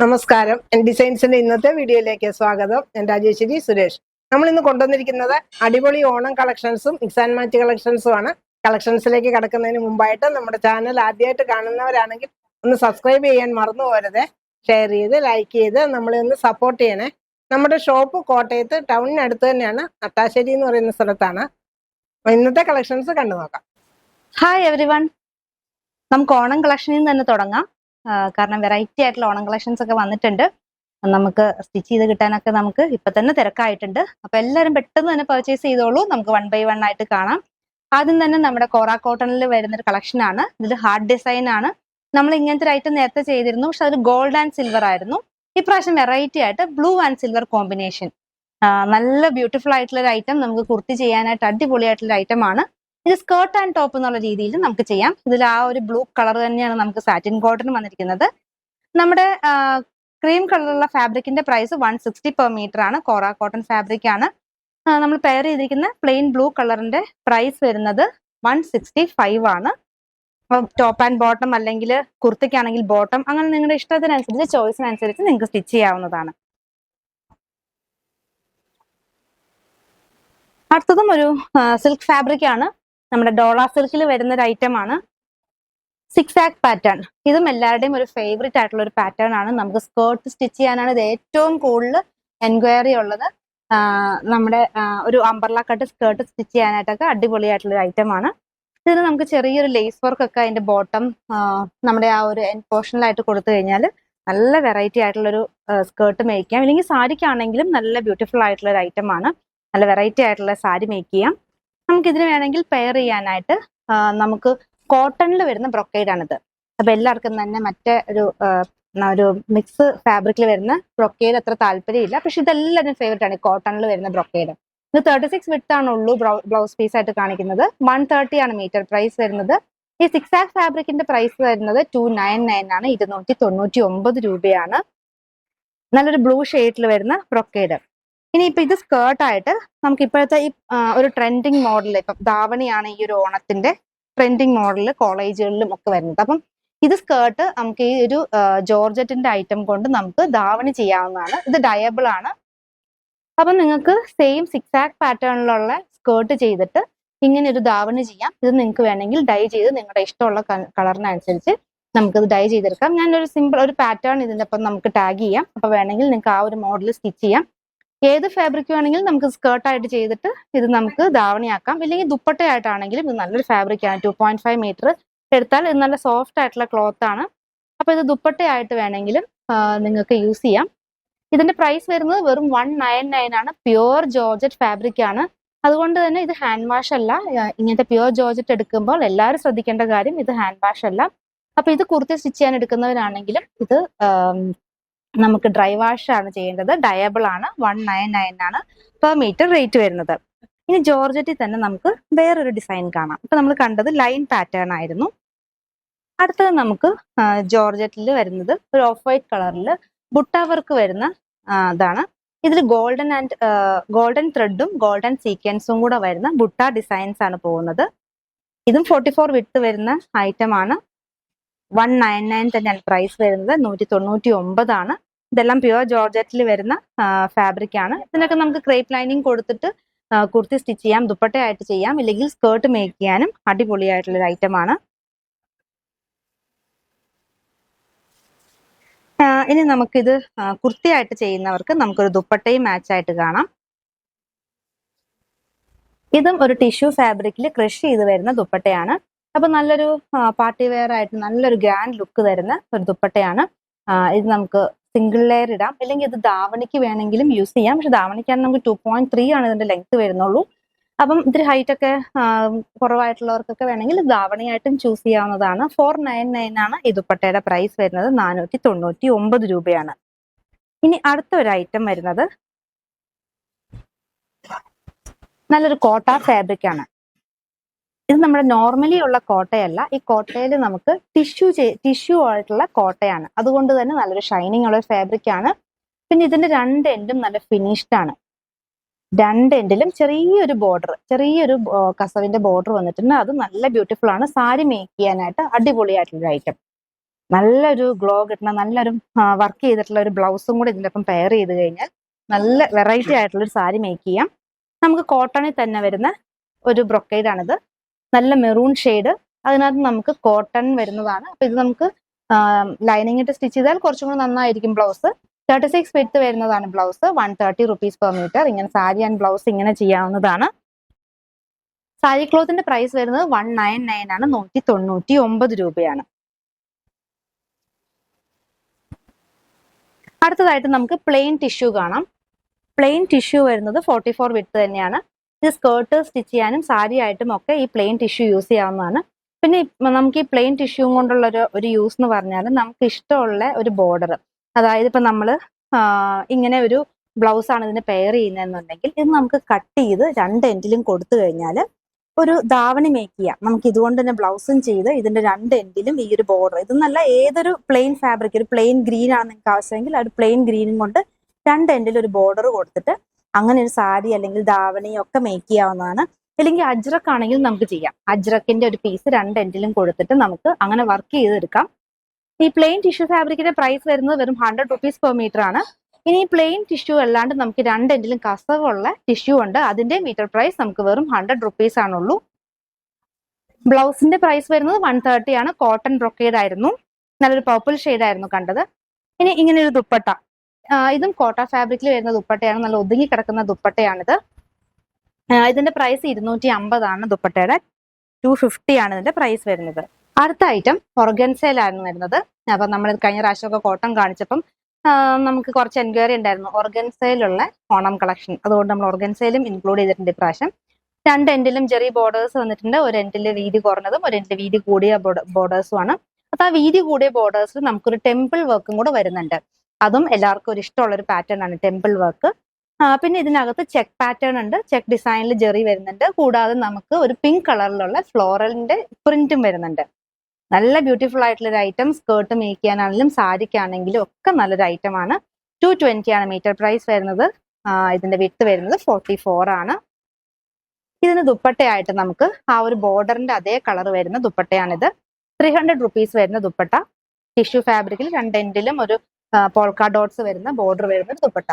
നമസ്കാരം. ഡിസൈൻസിന്റെ ഇന്നത്തെ വീഡിയോയിലേക്ക് സ്വാഗതം. ഞാൻ രാജേശ്വരി സുരേഷ്. നമ്മൾ ഇന്ന് കൊണ്ടുവന്നിരിക്കുന്നത് അടിപൊളി ഓണം കളക്ഷൻസും മിക്സ് ആൻഡ് മാച്ച് കളക്ഷൻസും ആണ്. കളക്ഷൻസിലേക്ക് കടക്കുന്നതിന് മുമ്പായിട്ട് നമ്മുടെ ചാനൽ ആദ്യമായിട്ട് കാണുന്നവരാണെങ്കിൽ ഒന്ന് സബ്സ്ക്രൈബ് ചെയ്യാൻ മറന്നു പോരുത്. ഷെയർ ചെയ്ത് ലൈക്ക് ചെയ്ത് നമ്മളെ ഒന്ന് സപ്പോർട്ട് ചെയ്യണേ. നമ്മുടെ ഷോപ്പ് കോട്ടയത്ത് ടൗണിനടുത്ത് തന്നെയാണ്, നട്ടാശ്ശേരി എന്ന് പറയുന്ന സ്ഥലത്താണ്. ഇന്നത്തെ കളക്ഷൻസ് കണ്ടു നോക്കാം. ഹായ് എവരി വൺ, നമുക്ക് ഓണം കളക്ഷനിൽ നിന്ന് തന്നെ തുടങ്ങാം. കാരണം വെറൈറ്റി ആയിട്ടുള്ള ഓണം കളക്ഷൻസ് ഒക്കെ വന്നിട്ടുണ്ട്. നമുക്ക് സ്റ്റിച്ച് ചെയ്ത് കിട്ടാനൊക്കെ നമുക്ക് ഇപ്പൊ തന്നെ തിരക്കായിട്ടുണ്ട്. അപ്പൊ എല്ലാവരും പെട്ടെന്ന് തന്നെ പർച്ചേസ് ചെയ്തോളൂ. നമുക്ക് 1 by 1 ആയിട്ട് കാണാം. ആദ്യം തന്നെ നമ്മുടെ കോറ കോട്ടണിൽ വരുന്ന ഒരു കളക്ഷൻ ആണ്. ഇതിൽ ഹാർഡ് ഡിസൈൻ ആണ്. നമ്മൾ ഇങ്ങനത്തെ ഒരു ഐറ്റം നേരത്തെ ചെയ്തിരുന്നു, പക്ഷെ അത് ഗോൾഡ് ആൻഡ് സിൽവർ ആയിരുന്നു. ഇപ്രാവശ്യം വെറൈറ്റി ആയിട്ട് ബ്ലൂ ആൻഡ് സിൽവർ കോമ്പിനേഷൻ, നല്ല ബ്യൂട്ടിഫുൾ ആയിട്ടുള്ള ഒരു ഐറ്റം. നമുക്ക് കുർത്തി ചെയ്യാനായിട്ട് അടിപൊളിയായിട്ടുള്ള ഐറ്റം ആണ്. ഇത് സ്കേർട്ട് ആൻഡ് ടോപ്പ് എന്നുള്ള രീതിയിൽ നമുക്ക് ചെയ്യാം. ഇതിൽ ആ ഒരു ബ്ലൂ കളർ തന്നെയാണ് നമുക്ക് സാറ്റിൻ കോട്ടൺ വന്നിരിക്കുന്നത്. നമ്മുടെ ക്രീം കളറുള്ള ഫാബ്രിക്കിന്റെ പ്രൈസ് 160 പെർ മീറ്റർ ആണ്. കോറ കോട്ടൺ ഫാബ്രിക് ആണ്. നമ്മൾ പെയർ ചെയ്തിരിക്കുന്ന പ്ലെയിൻ ബ്ലൂ കളറിന്റെ പ്രൈസ് വരുന്നത് 165 ആണ്. ടോപ്പ് ആൻഡ് ബോട്ടം അല്ലെങ്കിൽ കുർത്തിക്കാണെങ്കിൽ ബോട്ടം, അങ്ങനെ നിങ്ങളുടെ ഇഷ്ടത്തിനനുസരിച്ച് ചോയ്സിനനുസരിച്ച് നിങ്ങൾക്ക് സ്റ്റിച്ച് ചെയ്യാവുന്നതാണ്. അടുത്തതും ഒരു സിൽക്ക് ഫാബ്രിക് ആണ്. നമ്മുടെ ഡോള സിൽക്കിൽ വരുന്ന ഒരു ഐറ്റം ആണ്. 6 ആക്ക് പാറ്റേൺ. ഇതും എല്ലാവരുടെയും ഒരു ഫേവറേറ്റ് ആയിട്ടുള്ള ഒരു പാറ്റേൺ ആണ്. നമുക്ക് സ്കേർട്ട് സ്റ്റിച്ച് ചെയ്യാനാണ് ഇത് ഏറ്റവും കൂടുതൽ എൻക്വയറി ഉള്ളത്. നമ്മുടെ ഒരു അംബർല കട്ട് സ്കേർട്ട് സ്റ്റിച്ച് ചെയ്യാനായിട്ടൊക്കെ അടിപൊളിയായിട്ടുള്ള ഒരു ഐറ്റം ആണ്. ഇതിന് നമുക്ക് ചെറിയൊരു ലേസ് വർക്ക് ഒക്കെ അതിന്റെ ബോട്ടം നമ്മുടെ ആ ഒരു എൻഡ് പോർഷനിലായിട്ട് കൊടുത്തു കഴിഞ്ഞാൽ നല്ല വെറൈറ്റി ആയിട്ടുള്ളൊരു സ്കേർട്ട് മേക്ക് ചെയ്യാം. ഇല്ലെങ്കിൽ സാരിക്കാണെങ്കിലും നല്ല ബ്യൂട്ടിഫുൾ ആയിട്ടുള്ള ഒരു ഐറ്റം ആണ്. നല്ല വെറൈറ്റി ആയിട്ടുള്ള സാരി മേക്ക് ചെയ്യാം. നമുക്ക് ഇതിന് വേണമെങ്കിൽ പെയർ ചെയ്യാനായിട്ട് നമുക്ക് കോട്ടണിൽ വരുന്ന ബ്രൊക്കേഡ് ആണിത്. അപ്പൊ എല്ലാവർക്കും തന്നെ മറ്റേ ഒരു മിക്സ് ഫാബ്രിക്കിൽ വരുന്ന ബ്രൊക്കേഡ് അത്ര താല്പര്യമില്ല, പക്ഷെ ഇതെല്ലാവരും ഫേവറേറ്റ് ആണ്. കോട്ടണിൽ വരുന്ന ബ്രൊക്കേഡ് ഇത് 36 വിഡ്ത്ത് ആണുള്ളൂ. ബ്ലൗസ് പീസ് ആയിട്ട് കാണിക്കുന്നത് 130 ആണ് മീറ്റർ പ്രൈസ് വരുന്നത്. ഈ 6 ആക്ക് ഫാബ്രിക്കിന്റെ പ്രൈസ് വരുന്നത് 299 ആണ്. 299 രൂപയാണ്. നല്ലൊരു ബ്ലൂ ഷെയ്ഡിൽ വരുന്ന ബ്രൊക്കേഡ്. ഇനിയിപ്പോ ഇത് സ്കേർട്ടായിട്ട് നമുക്ക് ഇപ്പോഴത്തെ ഈ ഒരു ട്രെൻഡിങ് മോഡൽ, ഇപ്പം ധാവണിയാണ് ഈ ഒരു ഓണത്തിന്റെ ട്രെൻഡിങ് മോഡൽ കോളേജുകളിലും ഒക്കെ വരുന്നത്. അപ്പം ഇത് സ്കേർട്ട് നമുക്ക് ഈ ഒരു ജോർജറ്റിന്റെ ഐറ്റം കൊണ്ട് നമുക്ക് ധാവണി ചെയ്യാവുന്നതാണ്. ഇത് ഡയബിൾ ആണ്. അപ്പം നിങ്ങൾക്ക് സെയിം 6 ആക്ക് പാറ്റേണിലുള്ള സ്കേർട്ട് ചെയ്തിട്ട് ഇങ്ങനെ ഒരു ധാവണി ചെയ്യാം. ഇത് നിങ്ങൾക്ക് വേണമെങ്കിൽ ഡൈ ചെയ്ത് നിങ്ങളുടെ ഇഷ്ടമുള്ള കളറിനനുസരിച്ച് നമുക്കിത് ഡൈ ചെയ്തെടുക്കാം. ഞാനൊരു സിമ്പിൾ ഒരു പാറ്റേൺ ഇതിന്റെ ഒപ്പം നമുക്ക് ടാഗ് ചെയ്യാം. അപ്പൊ വേണമെങ്കിൽ നിങ്ങൾക്ക് ആ ഒരു മോഡൽ സ്റ്റിച്ച് ചെയ്യാം. ഏത് ഫാബ്രിക് വേണമെങ്കിലും നമുക്ക് സ്കേർട്ടായിട്ട് ചെയ്തിട്ട് ഇത് നമുക്ക് ധാവണിയാക്കാം. ഇല്ലെങ്കിൽ ദുപ്പട്ടയായിട്ടാണെങ്കിലും ഇത് നല്ലൊരു ഫാബ്രിക് ആണ്. 2.5 മീറ്റർ എടുത്താൽ ഇത് നല്ല സോഫ്റ്റ് ആയിട്ടുള്ള ക്ലോത്ത് ആണ്. അപ്പൊ ഇത് ദുപ്പട്ടയായിട്ട് വേണമെങ്കിലും നിങ്ങൾക്ക് യൂസ് ചെയ്യാം. ഇതിന്റെ പ്രൈസ് വരുന്നത് വെറും 199 ആണ്. പ്യുവർ ജോർജറ്റ് ഫാബ്രിക് ആണ്. അതുകൊണ്ട് തന്നെ ഇത് ഹാൻഡ് വാഷ് അല്ല. ഇങ്ങനത്തെ പ്യുവർ ജോർജറ്റ് എടുക്കുമ്പോൾ എല്ലാവരും ശ്രദ്ധിക്കേണ്ട കാര്യം, ഇത് ഹാൻഡ് വാഷ് അല്ല. അപ്പൊ ഇത് കുർത്തി സ്റ്റിച്ച് ചെയ്യാൻ എടുക്കുന്നവരാണെങ്കിലും ഇത് നമുക്ക് ഡ്രൈ വാഷ് ആണ് ചെയ്യേണ്ടത്. ഡയബിൾ ആണ്. 199 ആണ് പെർ മീറ്റർ റേറ്റ് വരുന്നത്. ഇനി ജോർജറ്റിൽ തന്നെ നമുക്ക് വേറൊരു ഡിസൈൻ കാണാം. ഇപ്പൊ നമ്മൾ കണ്ടത് ലൈൻ പാറ്റേൺ ആയിരുന്നു. അടുത്തത് നമുക്ക് ജോർജറ്റിൽ വരുന്നത് ഒരു ഓഫ് വൈറ്റ് കളറിൽ ബുട്ട വർക്ക് വരുന്ന ഇതാണ്. ഇതിൽ ഗോൾഡൻ ത്രെഡും ഗോൾഡൻ സീക്വൻസും കൂടെ വരുന്ന ബുട്ട ഡിസൈൻസ് ആണ് പോകുന്നത്. ഇതും 44 വിഡ്ത്ത് വരുന്ന ഐറ്റം ആണ്. 199 തന്നെയാണ് പ്രൈസ് വരുന്നത്. 199 ആണ്. ഇതെല്ലാം പ്യുവർ ജോർജറ്റിൽ വരുന്ന ഫാബ്രിക് ആണ്. ഇതിനൊക്കെ നമുക്ക് ക്രേപ്പ് ലൈനിങ് കൊടുത്തിട്ട് കുർത്തി സ്റ്റിച്ച് ചെയ്യാം, ദുപ്പട്ടയായിട്ട് ചെയ്യാം, ഇല്ലെങ്കിൽ സ്കേർട്ട് മേക്ക് ചെയ്യാനും അടിപൊളിയായിട്ടുള്ള ഒരു ഐറ്റം ആണ്. ഇനി നമുക്കിത് കുർത്തിയായിട്ട് ചെയ്യുന്നവർക്ക് നമുക്കൊരു ദുപ്പട്ടയും മാച്ച് ആയിട്ട് കാണാം. ഇതും ഒരു ടിഷ്യൂ ഫാബ്രിക്കിൽ ക്രഷ് ചെയ്ത് വരുന്ന ദുപ്പട്ടയാണ്. അപ്പൊ നല്ലൊരു പാർട്ടി വെയർ ആയിട്ട് നല്ലൊരു ഗ്രാൻഡ് ലുക്ക് തരുന്ന ഒരു ദുപ്പട്ടയാണ്. ഇത് നമുക്ക് സിംഗിൾ ലെയർ ഇടാം, അല്ലെങ്കിൽ ഇത് ധാവണിക്ക് വേണമെങ്കിലും യൂസ് ചെയ്യാം. പക്ഷെ ധാവണിക്കാണ് നമുക്ക് 2.3 ആണ് ഇതിന്റെ ലെങ്ത് വരുന്നുള്ളൂ. അപ്പം ഇത്തിരി ഹൈറ്റ് ഒക്കെ കുറവായിട്ടുള്ളവർക്കൊക്കെ വേണമെങ്കിൽ ധാവണിയായിട്ടും ചൂസ് ചെയ്യാവുന്നതാണ്. 499 ആണ് ഈ ദുപ്പട്ടയുടെ പ്രൈസ് വരുന്നത്. 499 രൂപയാണ്. ഇനി അടുത്ത ഒരു ഐറ്റം വരുന്നത് നല്ലൊരു കോട്ട ഫാബ്രിക് ആണ്. ഇത് നമ്മുടെ നോർമലി ഉള്ള കോട്ടയല്ല. ഈ കോട്ടയിൽ നമുക്ക് ടിഷ്യൂ ആയിട്ടുള്ള കോട്ടയാണ്. അതുകൊണ്ട് തന്നെ നല്ലൊരു ഷൈനിങ് ഉള്ള ഫാബ്രിക് ആണ്. പിന്നെ ഇതിന്റെ 2 എൻഡും നല്ല ഫിനിഷ്ഡ് ആണ്. 2 എൻഡിലും ചെറിയൊരു കസവിന്റെ ബോർഡർ വന്നിട്ടുണ്ട്. അത് നല്ല ബ്യൂട്ടിഫുൾ ആണ്. സാരി മേക്ക് ചെയ്യാനായിട്ട് അടിപൊളിയായിട്ടുള്ള ഐറ്റം. നല്ലൊരു ഗ്ലോ കിട്ടുന്ന നല്ലൊരു വർക്ക് ചെയ്തിട്ടുള്ള ഒരു ബ്ലൗസും കൂടി ഇതിൻ്റെ ഒപ്പം പെയർ ചെയ്ത് കഴിഞ്ഞാൽ നല്ല വെറൈറ്റി ആയിട്ടുള്ള ഒരു സാരി മേക്ക് ചെയ്യാം. നമുക്ക് കോട്ടണിൽ തന്നെ വരുന്ന ഒരു ബ്രൊക്കേഡ് ആണിത്. നല്ല മെറൂൺ ഷെയ്ഡ്, അതിനകത്ത് നമുക്ക് കോട്ടൺ വരുന്നതാണ്. അപ്പൊ ഇത് നമുക്ക് ലൈനിങ് ഇട്ട് സ്റ്റിച്ച് ചെയ്താൽ കുറച്ചും കൂടി നന്നായിരിക്കും. ബ്ലൗസ് 36 വിഡ്ത്ത് വരുന്നതാണ്. Blouse 130 rupees per meter. ഇങ്ങനെ സാരി ആൻഡ് ബ്ലൗസ് ഇങ്ങനെ ചെയ്യാവുന്നതാണ്. സാരി ക്ലോത്തിന്റെ പ്രൈസ് വരുന്നത് 199 ആണ്, 199 രൂപയാണ്. അടുത്തതായിട്ട് നമുക്ക് പ്ലെയിൻ ടിഷ്യൂ കാണാം. പ്ലെയിൻ ടിഷ്യൂ വരുന്നത് 44 വിഡ്ത്ത് തന്നെയാണ്. ഇത് സ്കേർട്ട് സ്റ്റിച്ച് ചെയ്യാനും സാരി ആയിട്ടും ഒക്കെ ഈ പ്ലെയിൻ ടിഷ്യൂ യൂസ് ചെയ്യാവുന്നതാണ്. പിന്നെ നമുക്ക് ഈ പ്ലെയിൻ ടിഷ്യൂ കൊണ്ടുള്ള ഒരു യൂസ് എന്ന് പറഞ്ഞാൽ നമുക്ക് ഇഷ്ടമുള്ള ഒരു ബോർഡർ, അതായത് ഇപ്പൊ നമ്മൾ ഇങ്ങനെ ഒരു ബ്ലൗസ് ആണ് ഇതിന് പെയർ ചെയ്യുന്നതെന്നുണ്ടെങ്കിൽ ഇത് നമുക്ക് കട്ട് ചെയ്ത് രണ്ട് എൻഡിലും കൊടുത്തു കഴിഞ്ഞാൽ ഒരു ധാവണി മേക്ക് ചെയ്യാം. നമുക്ക് ഇതുകൊണ്ട് തന്നെ ബ്ലൗസും ചെയ്ത് ഇതിന്റെ രണ്ട് എൻഡിലും ഈ ഒരു ബോർഡർ, ഇത് നല്ല ഏതൊരു പ്ലെയിൻ ഫാബ്രിക്, ഒരു പ്ലെയിൻ ഗ്രീൻ ആണ് നിങ്ങൾക്ക് ആവശ്യമെങ്കിൽ ആ ഒരു പ്ലെയിൻ ഗ്രീനും കൊണ്ട് രണ്ട് എൻഡിൽ ഒരു ബോർഡർ കൊടുത്തിട്ട് അങ്ങനെ ഒരു സാരി അല്ലെങ്കിൽ ധാവണിയും ഒക്കെ മേക്ക് ചെയ്യാവുന്നതാണ്. അല്ലെങ്കിൽ അജ്രക്ക് ആണെങ്കിൽ നമുക്ക് ചെയ്യാം. അജ്രക്കിന്റെ ഒരു പീസ് രണ്ട് എൻഡിലും കൊടുത്തിട്ട് നമുക്ക് അങ്ങനെ വർക്ക് ചെയ്തെടുക്കാം. ഈ പ്ലെയിൻ ടിഷ്യൂ ഫാബ്രിക്കിന്റെ പ്രൈസ് വരുന്നത് വെറും 100 rupees per meter ആണ്. ഇനി പ്ലെയിൻ ടിഷ്യൂ അല്ലാണ്ട് നമുക്ക് രണ്ട് എൻഡിലും കസവുള്ള ടിഷ്യൂ ഉണ്ട്. അതിന്റെ മീറ്റർ പ്രൈസ് നമുക്ക് വെറും 100 rupees ആണുള്ളൂ. ബ്ലൗസിന്റെ പ്രൈസ് വരുന്നത് 130 ആണ്. കോട്ടൺ ബ്രൊക്കേഡ് ആയിരുന്നു, നല്ലൊരു പർപ്പിൾ ഷെയ്ഡ് ആയിരുന്നു കണ്ടത്. ഇനി ഇങ്ങനെ ഒരു ദുപ്പട്ട, ഇതും കോട്ട ഫാബ്രിക്കിൽ വരുന്ന ദുപ്പട്ടയാണ്. നല്ല ഒതുങ്ങി കിടക്കുന്ന ദുപ്പട്ടയാണിത്. ഇതിന്റെ പ്രൈസ് 250 ആണ്. ദുപ്പട്ടയുടെ 250 ആണ് ഇതിന്റെ പ്രൈസ് വരുന്നത്. അടുത്ത ഐറ്റം ഓർഗൻസയിലാണ് വരുന്നത്. അപ്പൊ നമ്മൾ കഴിഞ്ഞ പ്രാവശ്യമൊക്കെ കോട്ടൺ കാണിച്ചപ്പം നമുക്ക് കുറച്ച് എൻക്വയറി ഉണ്ടായിരുന്നു ഓർഗൻസയിലുള്ള ഓണം കളക്ഷൻ. അതുകൊണ്ട് നമ്മൾ ഓർഗൻസയിലും ഇൻക്ലൂഡ് ചെയ്തിട്ടുണ്ട് ഇപ്രാവശ്യം. രണ്ട് എൻഡിലും ചെറിയ ബോർഡേഴ്സ് വന്നിട്ടുണ്ട്. ഒരു എൻഡിൽ വീതി കുറഞ്ഞതും ഒരു എൻഡിൽ വീതി കൂടിയ ബോർഡേഴ്സും ആണ്. അപ്പൊ ആ വീതി കൂടിയ ബോർഡേഴ്സിൽ നമുക്കൊരു ടെമ്പിൾ വർക്കും കൂടെ വരുന്നുണ്ട്. അതും എല്ലാവർക്കും ഒരു ഇഷ്ടമുള്ള ഒരു പാറ്റേൺ ആണ് ടെമ്പിൾ വർക്ക്. പിന്നെ ഇതിനകത്ത് ചെക്ക് പാറ്റേൺ ഉണ്ട്, ചെക്ക് ഡിസൈനിൽ ജെറി വരുന്നുണ്ട്. കൂടാതെ നമുക്ക് ഒരു പിങ്ക് കളറിലുള്ള ഫ്ലോറലിന്റെ പ്രിന്റും വരുന്നുണ്ട്. നല്ല ബ്യൂട്ടിഫുൾ ആയിട്ടുള്ള ഒരു ഐറ്റം. സ്കേർട്ട് മേക്ക് ചെയ്യാനാണെങ്കിലും സാരിക്കാണെങ്കിലും ഒക്കെ നല്ലൊരു ഐറ്റം ആണ്. 220 ആണ് മീറ്റർ പ്രൈസ് വരുന്നത്. ഇതിന്റെ വിഡ്ത്ത് വരുന്നത് 44 ആണ്. ഇതിന് ദുപ്പട്ടയായിട്ട് നമുക്ക് ആ ഒരു ബോർഡറിന്റെ അതേ കളർ വരുന്ന ദുപ്പട്ടയാണിത്. 300 rupees വരുന്ന ദുപ്പട്ട. ടിഷ്യൂ ഫാബ്രിക്കിൽ രണ്ട് എൻഡിലും ഒരു പോൾക്ക ഡോട്ട്സ് വരുന്ന ബോർഡർ വരുന്ന ദുപ്പട്ട.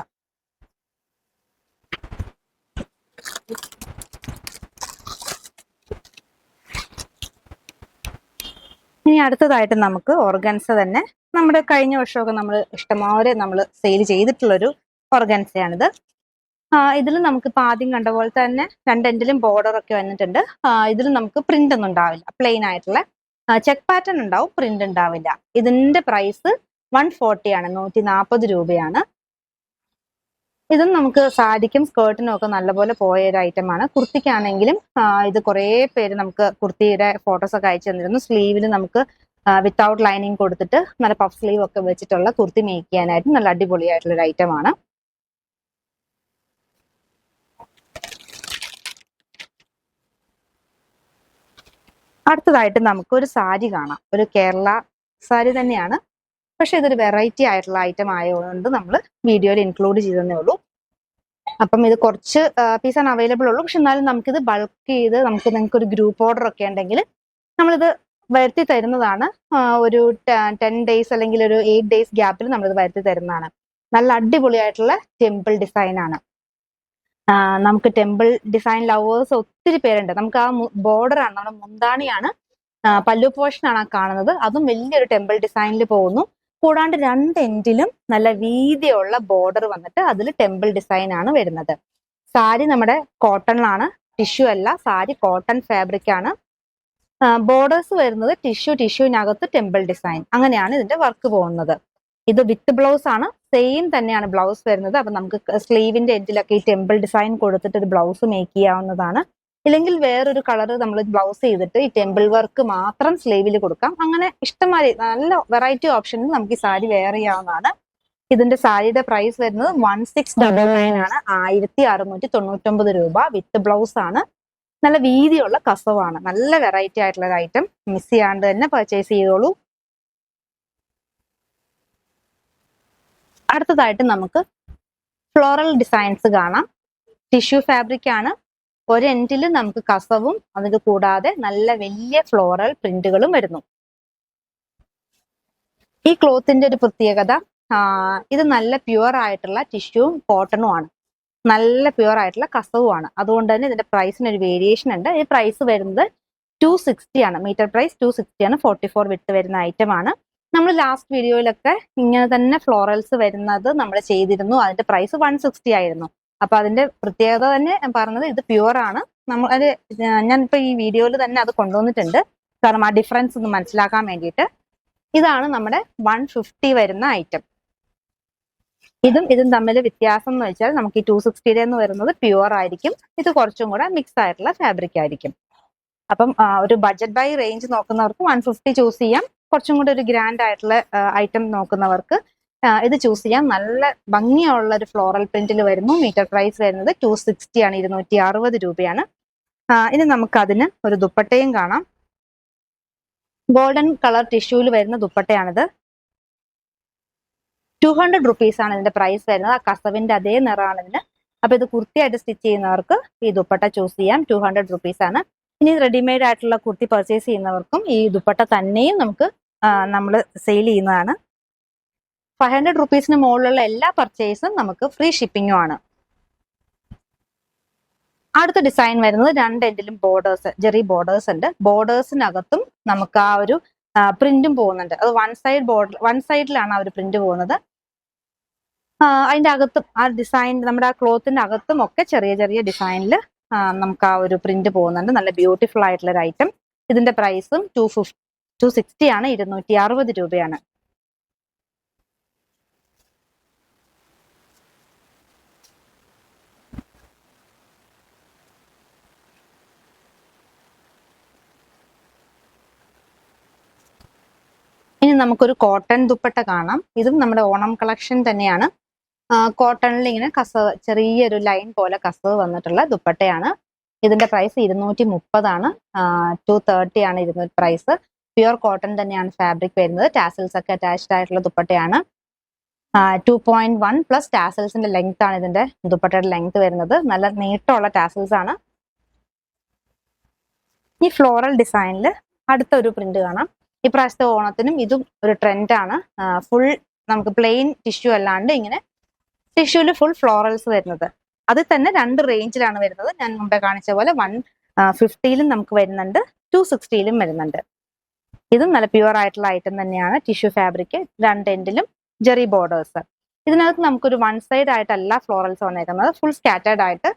ഇനി അടുത്തതായിട്ട് നമുക്ക് ഓർഗൻസ തന്നെ, നമ്മുടെ കഴിഞ്ഞ വർഷമൊക്കെ നമ്മൾ ഇഷ്ടംപോലെ നമ്മൾ സെയിൽ ചെയ്തിട്ടുള്ളൊരു ഓർഗൻസയാണിത്. ഇതിൽ നമുക്ക് ഇപ്പൊ ആദ്യം കണ്ട പോലെ തന്നെ രണ്ടെൻഡിലും ബോർഡർ ഒക്കെ വന്നിട്ടുണ്ട്. ഇതിൽ നമുക്ക് പ്രിന്റ് ഒന്നും ഉണ്ടാവില്ല, പ്ലെയിൻ ആയിട്ടുള്ള ചെക്ക് പാറ്റേൺ ഉണ്ടാവും, പ്രിന്റ് ഉണ്ടാവില്ല. ഇതിന്റെ പ്രൈസ് 140 ആണ്, 140 രൂപയാണ്. ഇതും നമുക്ക് സാരിക്കും സ്കേർട്ടിനും ഒക്കെ നല്ലപോലെ പോയ ഒരു ഐറ്റമാണ്. കുർത്തിക്കാണെങ്കിലും ഇത് കുറേ പേര് നമുക്ക് കുർത്തിയുടെ ഫോട്ടോസ് ഒക്കെ അയച്ചു തന്നിരുന്നു. സ്ലീവിൽ നമുക്ക് വിത്തൗട്ട് ലൈനിങ് കൊടുത്തിട്ട് നല്ല പഫ് സ്ലീവ് ഒക്കെ വെച്ചിട്ടുള്ള കുർത്തി മേക്ക് ചെയ്യാനായിട്ട് നല്ല അടിപൊളിയായിട്ടുള്ള ഒരു ഐറ്റമാണ്. അടുത്തതായിട്ട് നമുക്ക് ഒരു സാരി കാണാം. ഒരു കേരള സാരി തന്നെയാണ്, പക്ഷെ ഇതൊരു വെറൈറ്റി ആയിട്ടുള്ള ഐറ്റം ആയതുകൊണ്ട് നമ്മൾ വീഡിയോയിൽ ഇൻക്ലൂഡ് ചെയ്തതേ ഉള്ളൂ. അപ്പം ഇത് കുറച്ച് പീസാണ് അവൈലബിൾ ഉള്ളൂ. പക്ഷെ എന്നാലും നമുക്കിത് ബൾക്ക് ചെയ്ത് നിങ്ങൾക്ക് ഒരു ഗ്രൂപ്പ് ഓർഡർ ഒക്കെ ഉണ്ടെങ്കിൽ നമ്മളിത് വരുത്തി തരുന്നതാണ്. ഒരു 10 days അല്ലെങ്കിൽ ഒരു 8 days ഗ്യാപ്പിൽ നമ്മളിത് വരുത്തി തരുന്നതാണ്. നല്ല അടിപൊളിയായിട്ടുള്ള ടെമ്പിൾ ഡിസൈൻ ആണ്. നമുക്ക് ടെമ്പിൾ ഡിസൈൻ ലവേഴ്സ് ഒത്തിരി പേരുണ്ട്. നമുക്ക് ആ ബോർഡർ ആണ്, നമ്മുടെ മുന്താണിയാണ്, പല്ലു പോർഷൻ ആണ് കാണുന്നത്. അതും വലിയൊരു ടെമ്പിൾ ഡിസൈനിൽ പോകുന്നു. കൂടാണ്ട് രണ്ട് എൻഡിലും നല്ല വീതിയുള്ള ബോർഡർ വന്നിട്ട് അതിൽ ടെമ്പിൾ ഡിസൈൻ ആണ് വരുന്നത്. സാരി നമ്മുടെ കോട്ടണിലാണ്, ടിഷ്യൂ അല്ല. സാരി കോട്ടൺ ഫാബ്രിക് ആണ്. ബോർഡേഴ്സ് വരുന്നത് ടിഷ്യൂവിനകത്ത് ടെമ്പിൾ ഡിസൈൻ, അങ്ങനെയാണ് ഇതിന്റെ വർക്ക് പോകുന്നത്. ഇത് വിത്ത് ബ്ലൗസ് ആണ്, സെയിം തന്നെയാണ് ബ്ലൗസ് വരുന്നത്. അപ്പൊ നമുക്ക് സ്ലീവിന്റെ എഡ്ജിലൊക്കെ ഈ ടെമ്പിൾ ഡിസൈൻ കൊടുത്തിട്ട് ഒരു ബ്ലൗസ് മേക്ക് ചെയ്യാവുന്നതാണ്. ഇല്ലെങ്കിൽ വേറൊരു കളർ നമ്മൾ ബ്ലൗസ് ചെയ്തിട്ട് ഈ ടെമ്പിൾ വർക്ക് മാത്രം സ്ലീവിൽ കൊടുക്കാം. അങ്ങനെ ഇഷ്ടംമാതിരി നല്ല വെറൈറ്റി ഓപ്ഷനിൽ നമുക്ക് ഈ സാരി വെയർ ചെയ്യാവുന്നതാണ്. ഇതിന്റെ സാരിയുടെ പ്രൈസ് വരുന്നത് 1699 ആണ്, 1699 രൂപ. വിത്ത് ബ്ലൗസ് ആണ്, നല്ല വീതിയുള്ള കസവാണ്. നല്ല വെറൈറ്റി ആയിട്ടുള്ള ഒരു ഐറ്റം. മിസ് ചെയ്യാണ്ട് തന്നെ പർച്ചേസ് ചെയ്തോളൂ. അടുത്തതായിട്ട് നമുക്ക് ഫ്ലോറൽ ഡിസൈൻസ് കാണാം. ടിഷ്യൂ ഫാബ്രിക് ആണ്. ഒരു എൻഡിൽ നമുക്ക് കസവും അതിന് കൂടാതെ നല്ല വലിയ ഫ്ലോറൽ പ്രിന്റുകളും വരുന്നു. ഈ ക്ലോത്തിന്റെ ഒരു പ്രത്യേകത, ഇത് നല്ല പ്യുവർ ആയിട്ടുള്ള ടിഷ്യൂവും കോട്ടണും ആണ്. നല്ല പ്യുവർ ആയിട്ടുള്ള കസവുമാണ്. അതുകൊണ്ട് തന്നെ ഇതിന്റെ പ്രൈസിന് ഒരു വേരിയേഷൻ ഉണ്ട്. ഈ പ്രൈസ് വരുന്നത് 260 ആണ്. മീറ്റർ പ്രൈസ് 260 ആണ്. 44 വിട്ട് വരുന്ന ഐറ്റം ആണ്. നമ്മൾ ലാസ്റ്റ് വീഡിയോയിലൊക്കെ ഇങ്ങനെ തന്നെ ഫ്ലോറൽസ് വരുന്നത് നമ്മൾ ചെയ്തിരുന്നു. അതിന്റെ പ്രൈസ് 160 ആയിരുന്നു. അപ്പൊ അതിന്റെ പ്രത്യേകത തന്നെ ഞാൻ പറഞ്ഞത് ഇത് പ്യുവർ ആണ്. നമ്മൾ അത് ഞാനിപ്പോ ഈ വീഡിയോയിൽ തന്നെ അത് കൊണ്ടുവന്നിട്ടുണ്ട്. കാരണം ആ ഡിഫറൻസ് ഒന്ന് മനസ്സിലാക്കാൻ വേണ്ടിയിട്ട്. ഇതാണ് നമ്മുടെ 150 വരുന്ന ഐറ്റം. ഇതും തമ്മിൽ വ്യത്യാസം എന്ന് വെച്ചാൽ നമുക്ക് ഈ 260 എന്ന് വരുന്നത് പ്യുവർ ആയിരിക്കും. ഇത് കുറച്ചും കൂടെ മിക്സ് ആയിട്ടുള്ള ഫാബ്രിക് ആയിരിക്കും. അപ്പം ഒരു ബഡ്ജറ്റ് ബൈ റേഞ്ച് നോക്കുന്നവർക്ക് 150 ചൂസ് ചെയ്യാം. കുറച്ചും കൂടെ ഒരു ഗ്രാൻഡ് ആയിട്ടുള്ള ഐറ്റം നോക്കുന്നവർക്ക് ഇത് ചൂസ് ചെയ്യാം. നല്ല ഭംഗിയുള്ള ഒരു ഫ്ലോറൽ പ്രിന്റിൽ വരുന്നു. മീറ്റർ പ്രൈസ് വരുന്നത് 260 ആണ്. 260 രൂപയാണ്. ഇനി നമുക്ക് അതിന് ഒരു ദുപ്പട്ടയും കാണാം. ഗോൾഡൻ കളർ ടിഷ്യൂല് വരുന്ന ദുപ്പട്ടയാണിത്. 200 റുപ്പീസ് ആണ് ഇതിന്റെ പ്രൈസ് വരുന്നത്. ആ കസവിന്റെ അതേ നിറമാണ് ഇതിന്. അപ്പൊ ഇത് കുർത്തിയായിട്ട് സ്റ്റിച്ച് ചെയ്യുന്നവർക്ക് ഈ ദുപ്പട്ട ചൂസ് ചെയ്യാം. 200 റുപ്പീസ് ആണ്. ഇനി റെഡിമെയ്ഡ് ആയിട്ടുള്ള കുർത്തി പർച്ചേസ് ചെയ്യുന്നവർക്കും ഈ ദുപ്പട്ട തന്നെയും നമുക്ക് നമ്മൾ സെയിൽ ചെയ്യുന്നതാണ്. 500 റുപ്പീസിന് മുകളിലുള്ള എല്ലാ പർച്ചേസും നമുക്ക് ഫ്രീ ഷിപ്പിംഗും ആണ്. അടുത്ത ഡിസൈൻ വരുന്നത് രണ്ട് എൻഡിലും ബോർഡേഴ്സ്, ജെറി ബോർഡേഴ്സ് ഉണ്ട്. ബോർഡേഴ്സിനകത്തും നമുക്ക് ആ ഒരു പ്രിന്റും പോകുന്നുണ്ട്. അത് വൺ സൈഡിലാണ് ആ ഒരു പ്രിന്റ് പോകുന്നത്. അതിന്റെ അകത്തും ആ ഡിസൈൻ, നമ്മുടെ ആ ക്ലോത്തിന്റെ അകത്തും ഒക്കെ ചെറിയ ചെറിയ ഡിസൈനിൽ നമുക്ക് ആ ഒരു പ്രിന്റ് പോകുന്നുണ്ട്. നല്ല ബ്യൂട്ടിഫുൾ ആയിട്ടുള്ള ഒരു ഐറ്റം. ഇതിന്റെ പ്രൈസും 260 ആണ്. 260 രൂപയാണ്. ഇനി നമുക്കൊരു കോട്ടൺ ദുപ്പട്ട കാണാം. ഇതും നമ്മുടെ ഓണം കളക്ഷൻ തന്നെയാണ്. കോട്ടണിൽ ഇങ്ങനെ കസവ്, ചെറിയൊരു ലൈൻ പോലെ കസവ് വന്നിട്ടുള്ള ദുപ്പട്ടയാണ്. ഇതിന്റെ പ്രൈസ് 230 ആണ്. 230 ആണ് ഇതിന്റെ പ്രൈസ്. പ്യുവർ കോട്ടൺ തന്നെയാണ് ഫാബ്രിക് വരുന്നത്. ടാസൽസ് ഒക്കെ അറ്റാച്ച്ഡ് ആയിട്ടുള്ള ദുപ്പട്ടയാണ്. 2.1 പ്ലസ് ടാസൽസിന്റെ ലെങ്ത് ആണ് ഇതിന്റെ ദുപ്പട്ടയുടെ ലെങ്ത് വരുന്നത്. നല്ല നീട്ടമുള്ള ടാസൽസ് ആണ്. ഈ ഫ്ലോറൽ ഡിസൈനിൽ അടുത്ത ഒരു പ്രിന്റ് കാണാം. ഇപ്രാവശ്യത്തെ ഓണത്തിനും ഇതും ഒരു ട്രെൻഡാണ്. ഫുൾ നമുക്ക് പ്ലെയിൻ ടിഷ്യൂ അല്ലാണ്ട് ഇങ്ങനെ ടിഷ്യൂല് ഫുൾ ഫ്ലോറൽസ് വരുന്നത്. അതിൽ തന്നെ രണ്ട് റേഞ്ചിലാണ് വരുന്നത്. ഞാൻ മുമ്പേ കാണിച്ച പോലെ 150ലും നമുക്ക് വരുന്നുണ്ട്, 260ലും വരുന്നുണ്ട്. ഇതും നല്ല പ്യുവർ ആയിട്ടുള്ള ഐറ്റം തന്നെയാണ്. ടിഷ്യൂ ഫാബ്രിക്, രണ്ട് എൻഡിലും ജെറി ബോർഡേഴ്സ്. ഇതിനകത്ത് നമുക്കൊരു വൺ സൈഡ് ആയിട്ടല്ല ഫ്ലോറൽസ് വന്നേക്കുന്നത്. ഫുൾ സ്കാറ്റേർഡ് ആയിട്ട്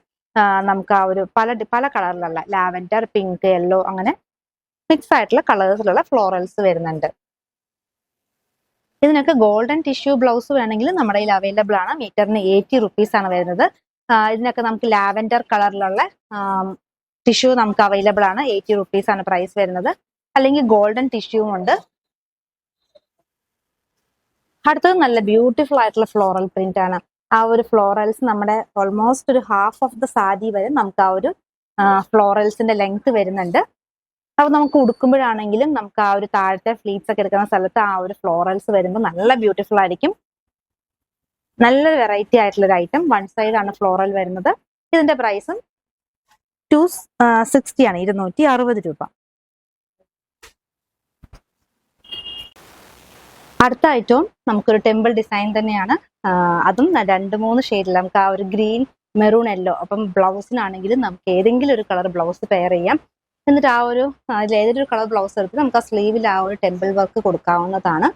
നമുക്ക് ആ ഒരു പല കളറിലുള്ള ലാവൻഡർ, പിങ്ക്, യെല്ലോ അങ്ങനെ മിക്സ് ആയിട്ടുള്ള കളേഴ്സിലുള്ള ഫ്ലോറൽസ് വരുന്നുണ്ട്. ഇതിനൊക്കെ ഗോൾഡൻ ടിഷ്യൂ ബ്ലൗസ് വേണമെങ്കിൽ നമ്മുടെ കയ്യിൽ അവൈലബിൾ ആണ്. മീറ്ററിന് 80 റുപ്പീസ് ആണ് വരുന്നത്. ഇതിനൊക്കെ നമുക്ക് ലാവൻഡർ കളറിലുള്ള ടിഷ്യൂ നമുക്ക് അവൈലബിൾ ആണ്. 80 റുപ്പീസ് ആണ് പ്രൈസ് വരുന്നത്. അല്ലെങ്കിൽ ഗോൾഡൻ ടിഷ്യൂവും ഉണ്ട്. അടുത്തത് നല്ല ബ്യൂട്ടിഫുൾ ആയിട്ടുള്ള ഫ്ലോറൽ പ്രിന്റ് ആണ്. ആ ഒരു ഫ്ലോറൽസ് നമ്മുടെ ഓൾമോസ്റ്റ് ഒരു ഹാഫ് ഓഫ് ദ സാരി വരെ നമുക്ക് ആ ഒരു ഫ്ലോറൽസിന്റെ ലെങ്ത് വരുന്നുണ്ട്. അപ്പൊ നമുക്ക് ഉടുക്കുമ്പോഴാണെങ്കിലും നമുക്ക് ആ ഒരു താഴത്തെ ഫ്ലീറ്റ്സ് ഒക്കെ എടുക്കുന്ന സ്ഥലത്ത് ആ ഒരു ഫ്ലോറൽസ് വരുമ്പോൾ നല്ല ബ്യൂട്ടിഫുൾ ആയിരിക്കും. നല്ലൊരു വെറൈറ്റി ആയിട്ടുള്ള ഒരു ഐറ്റം. വൺ സൈഡ് ആണ് ഫ്ലോറൽ വരുന്നത്. ഇതിന്റെ പ്രൈസും 260 ആണ്. 260 രൂപ. അടുത്ത ഐറ്റവും നമുക്കൊരു ടെമ്പിൾ ഡിസൈൻ തന്നെയാണ്. അതും 2-3 ഷെയ്ഡിൽ നമുക്ക് ആ ഒരു ഗ്രീൻ, മെറൂൺ, യെല്ലോ. അപ്പം ബ്ലൗസിനാണെങ്കിലും നമുക്ക് ഏതെങ്കിലും ഒരു കളർ ബ്ലൗസ് പെയർ ചെയ്യാം. എന്നിട്ട് ആ ഒരു ഏതൊരു കളർ ബ്ലൗസ് എടുത്ത് നമുക്ക് ആ സ്ലീവിൽ ആ ഒരു ടെമ്പിൾ വർക്ക് കൊടുക്കാവുന്നതാണ്.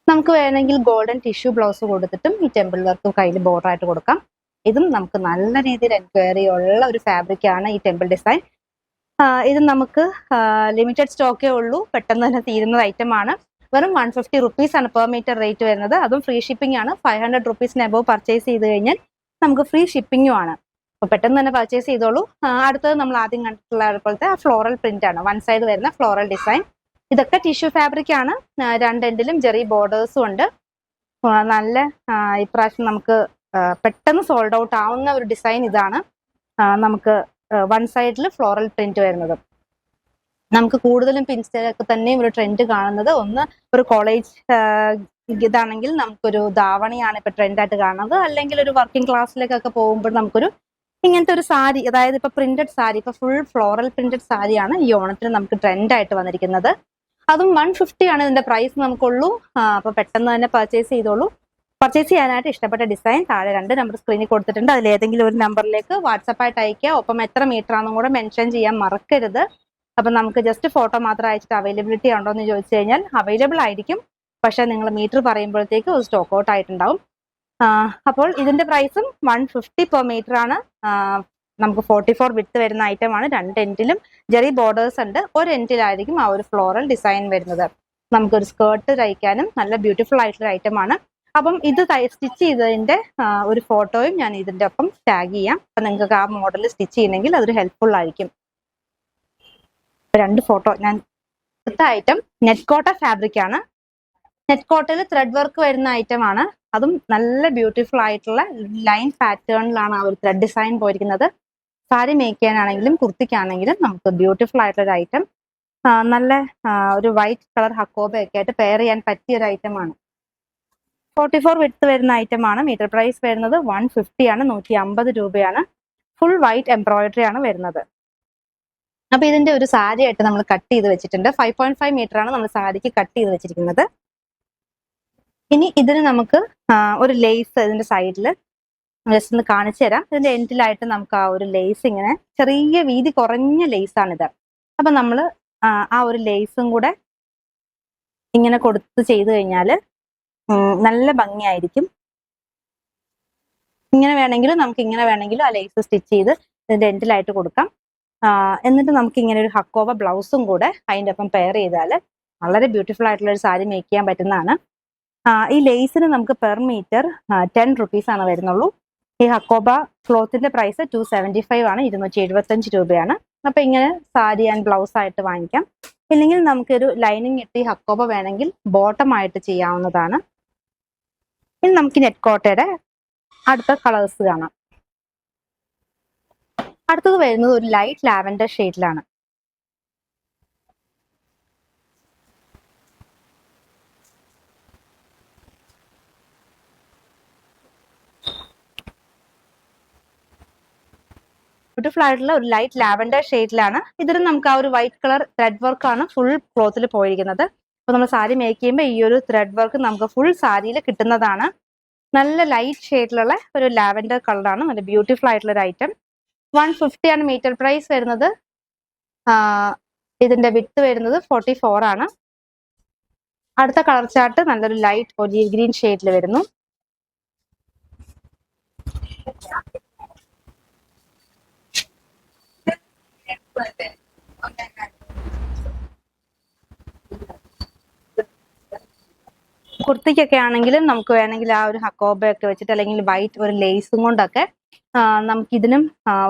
നമുക്ക് വേണമെങ്കിൽ ഗോൾഡൻ ടിഷ്യൂ ബ്ലൗസ് കൊടുത്തിട്ടും ഈ ടെമ്പിൾ വർക്ക് കയ്യിൽ ബോർഡർ ആയിട്ട് കൊടുക്കാം. ഇതും നമുക്ക് നല്ല രീതിയിൽ എൻക്വയറി ഉള്ള ഒരു ഫാബ്രിക് ആണ് ഈ ടെമ്പിൾ ഡിസൈൻ. ഇത് നമുക്ക് ലിമിറ്റഡ് സ്റ്റോക്കേ ഉള്ളൂ. പെട്ടെന്ന് തന്നെ തീരുന്ന ഐറ്റം ആണ്. വെറും 150 റുപ്പീസ് ആണ് പെർ മീറ്റർ റേറ്റ് വരുന്നത്. അതും ഫ്രീ ഷിപ്പിംഗ് ആണ്. 500 റുപ്പീസിന് അബവ് പർച്ചേസ് ചെയ്ത് കഴിഞ്ഞാൽ നമുക്ക് ഫ്രീ ഷിപ്പിംഗും ആണ്. അപ്പൊ പെട്ടെന്ന് തന്നെ പർച്ചേസ് ചെയ്തോളൂ. അടുത്തത് നമ്മൾ ആദ്യം കണ്ടിട്ടുള്ള പോലത്തെ ആ ഫ്ലോറൽ പ്രിന്റ് ആണ്. വൺ സൈഡ് വരുന്ന ഫ്ലോറൽ ഡിസൈൻ. ഇതൊക്കെ ടിഷ്യൂ ഫാബ്രിക് ആണ്. രണ്ട് എൻഡിലും ജെറി ബോർഡേഴ്സും ഉണ്ട്. നല്ല ഇപ്രാവശ്യം നമുക്ക് പെട്ടെന്ന് സോൾഡ് ഔട്ട് ആവുന്ന ഒരു ഡിസൈൻ ഇതാണ്. നമുക്ക് വൺ സൈഡിൽ ഫ്ലോറൽ പ്രിന്റ് വരുന്നത്. നമുക്ക് കൂടുതലും പിൻസ്റ്റയിലൊക്കെ തന്നെയും ഒരു ട്രെൻഡ് കാണുന്നത് ഒന്ന് ഒരു കോളേജ് ഇതാണെങ്കിൽ നമുക്കൊരു ധാവണിയാണ് ഇപ്പൊ ട്രെൻഡായിട്ട് കാണുന്നത്. അല്ലെങ്കിൽ ഒരു വർക്കിംഗ് ക്ലാസ്സിലേക്കൊക്കെ പോകുമ്പോൾ നമുക്കൊരു ഇങ്ങനത്തെ ഒരു സാരി, അതായത് ഇപ്പൊ പ്രിന്റഡ് സാരി, ഇപ്പൊ ഫുൾ ഫ്ലോറൽ പ്രിന്റഡ് സാരിയാണ് ഈ ഓണത്തിന് നമുക്ക് ട്രെൻഡായിട്ട് വന്നിരിക്കുന്നത്. അതും 150 ആണ് ഇതിന്റെ പ്രൈസ് നമുക്കുള്ളൂ. അപ്പൊ പെട്ടെന്ന് തന്നെ പർച്ചേസ് ചെയ്തോളൂ. പർച്ചേസ് ചെയ്യാനായിട്ട് ഇഷ്ടപ്പെട്ട ഡിസൈൻ താഴെ 2 നമ്പർ സ്ക്രീനിൽ കൊടുത്തിട്ടുണ്ട്. അതിൽ ഏതെങ്കിലും ഒരു നമ്പറിലേക്ക് വാട്സപ്പായിട്ട് അയക്കുക. ഒപ്പം എത്ര മീറ്റർ ആണെന്നും കൂടെ മെൻഷൻ ചെയ്യാൻ മറക്കരുത്. അപ്പം നമുക്ക് ജസ്റ്റ് ഫോട്ടോ മാത്രം അയച്ചിട്ട് അവൈലബിലിറ്റി ഉണ്ടോ എന്ന് ചോദിച്ചു കഴിഞ്ഞാൽ അവൈലബിൾ ആയിരിക്കും. പക്ഷെ നിങ്ങൾ മീറ്റർ പറയുമ്പോഴത്തേക്ക് ഒരു സ്റ്റോക്ക് ഔട്ട് ആയിട്ടുണ്ടാവും. അപ്പോൾ ഇതിന്റെ പ്രൈസും 150 പെർ മീറ്റർ ആണ്. നമുക്ക് 44 വിഡ്ത്ത് വരുന്ന ഐറ്റം ആണ്. 2 എൻഡിലും ജെറി ബോർഡേഴ്സ് ഉണ്ട്. ഒരു എൻഡിലായിരിക്കും ആ ഒരു ഫ്ലോറൽ ഡിസൈൻ വരുന്നത്. നമുക്കൊരു സ്കേർട്ട് തയ്ക്കാനും നല്ല ബ്യൂട്ടിഫുൾ ആയിട്ടുള്ള ഐറ്റം ആണ്. അപ്പം ഇത് സ്റ്റിച്ച് ചെയ്തതിന്റെ ഒരു ഫോട്ടോയും ഞാൻ ഇതിന്റെ ഒപ്പം ടാഗ് ചെയ്യാം. അപ്പൊ നിങ്ങൾക്ക് ആ മോഡൽ സ്റ്റിച്ച് ചെയ്യണമെങ്കിൽ അതൊരു ഹെൽപ്ഫുൾ ആയിരിക്കും. 2 ഫോട്ടോ ഞാൻ അടുത്ത ഐറ്റം നെറ്റ് കോട്ട ഫാബ്രിക് ആണ്. നെറ്റ് കോട്ടയിൽ ത്രെഡ് വർക്ക് വരുന്ന ഐറ്റം ആണ്. അതും നല്ല ബ്യൂട്ടിഫുൾ ആയിട്ടുള്ള ലൈൻ പാറ്റേണിലാണ് ആ ഒരു ത്രെഡ് ഡിസൈൻ പോയിരിക്കുന്നത്. സാരി മേക്ക് ചെയ്യാനാണെങ്കിലും കുർത്തിക്കാണെങ്കിലും നമുക്ക് ബ്യൂട്ടിഫുൾ ആയിട്ടുള്ള ഒരു ഐറ്റം. നല്ല ഒരു വൈറ്റ് കളർ ഹക്കോബയൊക്കെ ആയിട്ട് പെയർ ചെയ്യാൻ പറ്റിയ ഒരു ഐറ്റം ആണ്. 44 വിഡ്ത്ത് വരുന്ന ഐറ്റം ആണ്. മീറ്റർ പ്രൈസ് വരുന്നത് 150 ആണ്. 150 രൂപയാണ്. ഫുൾ വൈറ്റ് എംബ്രോയിഡറി ആണ് വരുന്നത്. അപ്പൊ ഇതിന്റെ ഒരു സാരി ആയിട്ട് നമ്മൾ കട്ട് ചെയ്ത് വെച്ചിട്ടുണ്ട്. 5.5 മീറ്റർ ആണ് നമ്മൾ സാരിക്ക് കട്ട് ചെയ്ത് വെച്ചിരിക്കുന്നത്. ഇനി ഇതിന് നമുക്ക് ഒരു ലേസ് ഇതിന്റെ സൈഡിൽ ജസ്റ്റ് ഒന്ന് കാണിച്ചു തരാം. ഇതിന്റെ എൻഡിലായിട്ട് നമുക്ക് ആ ഒരു ലേസ് ഇങ്ങനെ ചെറിയ വീതി കുറഞ്ഞ ലേസാണിത്. അപ്പൊ നമ്മൾ ആ ഒരു ലേസും കൂടെ ഇങ്ങനെ കൊടുത്ത് ചെയ്ത് കഴിഞ്ഞാൽ നല്ല ഭംഗിയായിരിക്കും. ഇങ്ങനെ വേണമെങ്കിലും നമുക്ക് ഇങ്ങനെ വേണമെങ്കിലും ആ ലേസ് സ്റ്റിച്ച് ചെയ്ത് ഇതിന്റെ എൻഡിലായിട്ട് കൊടുക്കാം. എന്നിട്ട് നമുക്ക് ഇങ്ങനെ ഒരു ഹക്കോവ ബ്ലൗസും കൂടെ അതിൻ്റെ ഒപ്പം പെയർ ചെയ്താൽ വളരെ ബ്യൂട്ടിഫുൾ ആയിട്ടുള്ള ഒരു സാരി മേക്ക് ചെയ്യാൻ പറ്റുന്നതാണ്. ഈ ലേസിന് നമുക്ക് പെർ മീറ്റർ 10 റുപ്പീസ് ആണ് വരുന്നുള്ളൂ. ഈ ഹക്കോബ ക്ലോത്തിന്റെ പ്രൈസ് 275 ആണ്. 275 രൂപയാണ്. അപ്പൊ ഇങ്ങനെ സാരി ആൻഡ് ബ്ലൗസ് ആയിട്ട് വാങ്ങിക്കാം. ഇല്ലെങ്കിൽ നമുക്കൊരു ലൈനിങ് ഇട്ട് ഈ ഹക്കോബ വേണമെങ്കിൽ ബോട്ടം ആയിട്ട് ചെയ്യാവുന്നതാണ്. ഇനി നമുക്ക് നെറ്റ് കോട്ടയുടെ അടുത്ത കളേഴ്സ് കാണാം. അടുത്തത് വരുന്നത് ഒരു ലൈറ്റ് ലാവൻഡർ ഷെയ്ഡിലാണ്. ബ്യൂട്ടിഫുൾ ആയിട്ടുള്ള ഒരു ലൈറ്റ് ലാവൻഡർ ഷെയ്ഡിലാണ്. ഇതിന് നമുക്ക് ആ ഒരു വൈറ്റ് കളർ ത്രെഡ് വർക്ക് ആണ് ഫുൾ ക്ലോത്തിൽ പോയിരിക്കുന്നത്. അപ്പൊ നമ്മൾ സാരി മേക്ക് ചെയ്യുമ്പോൾ ഈ ഒരു ത്രെഡ് വർക്ക് നമുക്ക് ഫുൾ സാരിയിൽ കിട്ടുന്നതാണ്. നല്ല ലൈറ്റ് ഷെയ്ഡിലുള്ള ഒരു ലാവൻഡർ കളറാണ്. നല്ല ബ്യൂട്ടിഫുൾ ആയിട്ടുള്ള ഒരു ഐറ്റം. 150 ആണ് മീറ്റർ പ്രൈസ് വരുന്നത്. ഇതിന്റെ വിഡ്ത്ത് വരുന്നത് 44 ആണ്. അടുത്ത കളർ ചാർട്ട് നല്ലൊരു ലൈറ്റ് ഒലീവ് ഗ്രീൻ ഷെയ്ഡിൽ വരുന്നു. കുർത്തിക്കൊക്കെ ആണെങ്കിലും നമുക്ക് വേണമെങ്കിൽ ആ ഒരു ഹക്കോബയൊക്കെ വെച്ചിട്ട് അല്ലെങ്കിൽ വൈറ്റ് ഒരു ലേസും കൊണ്ടൊക്കെ നമുക്ക് ഇതിനും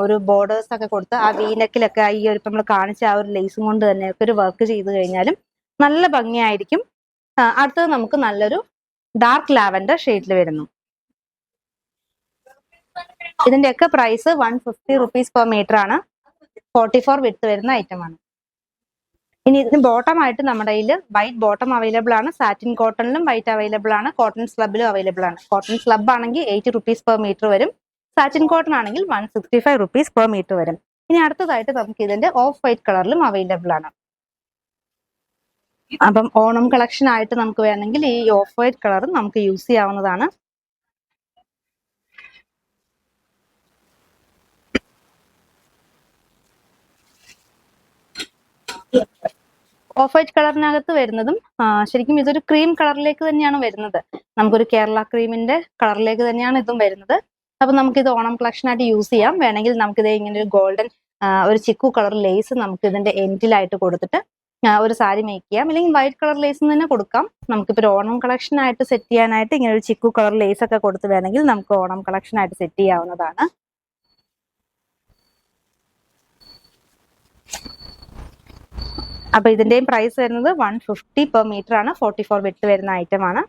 ഒരു ബോർഡേഴ്സ് ഒക്കെ കൊടുത്ത് ആ വീനക്കിലൊക്കെ ഈ ഒരു നമ്മൾ കാണിച്ച ആ ഒരു ലേസും കൊണ്ട് തന്നെ ഒരു വർക്ക് ചെയ്ത് കഴിഞ്ഞാലും നല്ല ഭംഗിയായിരിക്കും. അടുത്തത് നമുക്ക് നല്ലൊരു ഡാർക്ക് ലാവൻഡർ ഷെയ്ഡിൽ വരുന്നു. ഇതിന്റെയൊക്കെ പ്രൈസ് 150 റുപ്പീസ് പെർ മീറ്റർ ആണ്. 44 വിഡ്ത്ത് വരുന്ന ഐറ്റം ആണ്. ഇനി ഇതിന് ബോട്ടം ആയിട്ട് നമ്മുടെ കയ്യിൽ വൈറ്റ് ബോട്ടം അവൈലബിൾ ആണ്. സാറ്റിൻ കോട്ടണിലും വൈറ്റ് അവൈലബിൾ ആണ്. കോട്ടൺ സ്ലബിലും അവൈലബിൾ ആണ്. കോട്ടൺ സ്ലബ് ആണെങ്കിൽ 80 റുപ്പീസ് പെർ മീറ്റർ വരും. സാറ്റിൻ കോട്ടൺ ആണെങ്കിൽ 165 റുപ്പീസ് പെർ മീറ്റർ വരും. ഇനി അടുത്തതായിട്ട് നമുക്ക് ഇതിന്റെ ഓഫ് വൈറ്റ് കളറിലും അവൈലബിൾ ആണ്. അപ്പം ഓണം കളക്ഷൻ ആയിട്ട് നമുക്ക് വേണമെങ്കിൽ ഈ ഓഫ് വൈറ്റ് കളർ നമുക്ക് യൂസ് ചെയ്യാവുന്നതാണ്. ഓഫ് വൈറ്റ് കളറിനകത്ത് വരുന്നതും ശരിക്കും ഇതൊരു ക്രീം കളറിലേക്ക് തന്നെയാണ് വരുന്നത്. നമുക്കൊരു കേരള ക്രീമിന്റെ കളറിലേക്ക് തന്നെയാണ് ഇതും വരുന്നത്. അപ്പൊ നമുക്കിത് ഓണം കളക്ഷൻ ആയിട്ട് യൂസ് ചെയ്യാം. വേണമെങ്കിൽ നമുക്കിത് ഇങ്ങനെ ഒരു ഗോൾഡൻ ഒരു ചിക്കു കളർ ലേസ് നമുക്ക് ഇതിന്റെ എൻഡിലായിട്ട് കൊടുത്തിട്ട് ഒരു സാരി മേക്ക് ചെയ്യാം. അല്ലെങ്കിൽ വൈറ്റ് കളർ ലേസ് തന്നെ കൊടുക്കാം. നമുക്കിപ്പോൾ ഒരു ഓണം കളക്ഷൻ ആയിട്ട് സെറ്റ് ചെയ്യാനായിട്ട് ഇങ്ങനെ ഒരു ചിക്കു കളർ ലേസ് ഒക്കെ കൊടുത്ത് വേണമെങ്കിൽ നമുക്ക് ഓണം കളക്ഷൻ ആയിട്ട് സെറ്റ് ചെയ്യാവുന്നതാണ്. അപ്പൊ ഇതിന്റെയും പ്രൈസ് വരുന്നത് 150 പെർ മീറ്റർ ആണ്. 44 വിഡ്ത്ത് വരുന്ന ഐറ്റം ആണ്.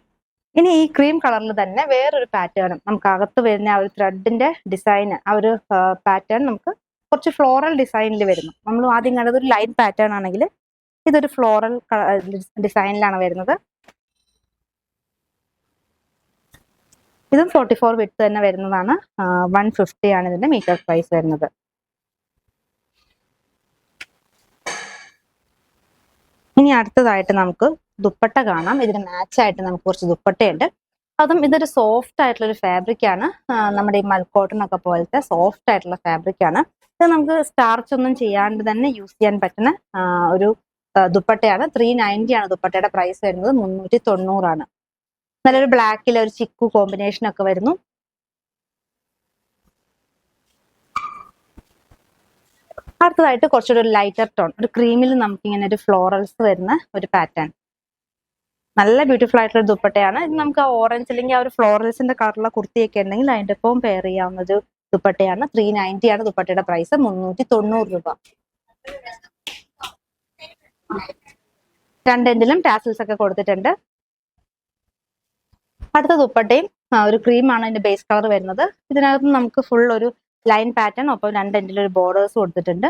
ഇനി ഈ ക്രീം കളറിൽ തന്നെ വേറൊരു പാറ്റേൺ നമുക്ക് അകത്ത് വരുന്ന ആ ഒരു ത്രെഡിന്റെ ഡിസൈൻ ആ ഒരു പാറ്റേൺ നമുക്ക് കുറച്ച് ഫ്ലോറൽ ഡിസൈനിൽ വരുന്നു. നമ്മൾ ആദ്യം കണ്ടത് ഒരു ലൈൻ പാറ്റേൺ ആണെങ്കിൽ ഇതൊരു ഫ്ലോറൽ ഡിസൈനിലാണ് വരുന്നത്. ഇതും 44 വിഡ്ത്ത് തന്നെ വരുന്നതാണ്. 150 ആണ് ഇതിന്റെ മീറ്റർ പ്രൈസ് വരുന്നത്. ഇനി അടുത്തതായിട്ട് നമുക്ക് ദുപ്പട്ട കാണാം. ഇതിന് മാച്ചായിട്ട് നമുക്ക് കുറച്ച് ദുപ്പട്ടയുണ്ട്. അതും ഇതൊരു സോഫ്റ്റ് ആയിട്ടുള്ള ഒരു ഫാബ്രിക് ആണ്. നമ്മുടെ ഈ മൽക്കോട്ടൺ ഒക്കെ പോലത്തെ സോഫ്റ്റ് ആയിട്ടുള്ള ഫാബ്രിക് ആണ്. ഇത് നമുക്ക് സ്റ്റാർച്ച് ഒന്നും ചെയ്യാണ്ട് തന്നെ യൂസ് ചെയ്യാൻ പറ്റുന്ന ഒരു ദുപ്പട്ടയാണ്. 390 ആണ് ദുപ്പട്ടയുടെ പ്രൈസ് വരുന്നത്. 390 ആണ്. നല്ലൊരു ബ്ലാക്കിൽ ഒരു ചിക്കു കോമ്പിനേഷൻ ഒക്കെ വരുന്നു. അടുത്തതായിട്ട് കുറച്ചുകൂടി ഒരു ലൈറ്റർ ടോൺ, ഒരു ക്രീമിൽ നമുക്ക് ഇങ്ങനെ ഒരു ഫ്ലോറൽസ് വരുന്ന ഒരു പാറ്റേൺ. നല്ല ബ്യൂട്ടിഫുൾ ആയിട്ടുള്ള ദുപ്പട്ടയാണ്. ഇത് നമുക്ക് ആ ഓറഞ്ച് അല്ലെങ്കിൽ ആ ഒരു ഫ്ലോറൽസിന്റെ കളറുള്ള കുർത്തിയൊക്കെ ഉണ്ടെങ്കിൽ അതിന്റെ ഒപ്പം പെയർ ചെയ്യാവുന്ന ഒരു ദുപ്പട്ടയാണ്. 390 ആണ് ദുപ്പട്ടയുടെ പ്രൈസ്. 390 രൂപ. രണ്ടെൻഡിലും ടാസിൽസ് ഒക്കെ കൊടുത്തിട്ടുണ്ട്. അടുത്ത ദുപ്പട്ടയും ഒരു ക്രീമാണ് അതിന്റെ ബേസ് കളർ വരുന്നത്. ഇതിനകത്ത് നമുക്ക് ഫുൾ ഒരു ലൈൻ പാറ്റേൺ, ഒപ്പം രണ്ടെൻഡിലും ഒരു ബോർഡേഴ്സ് കൊടുത്തിട്ടുണ്ട്.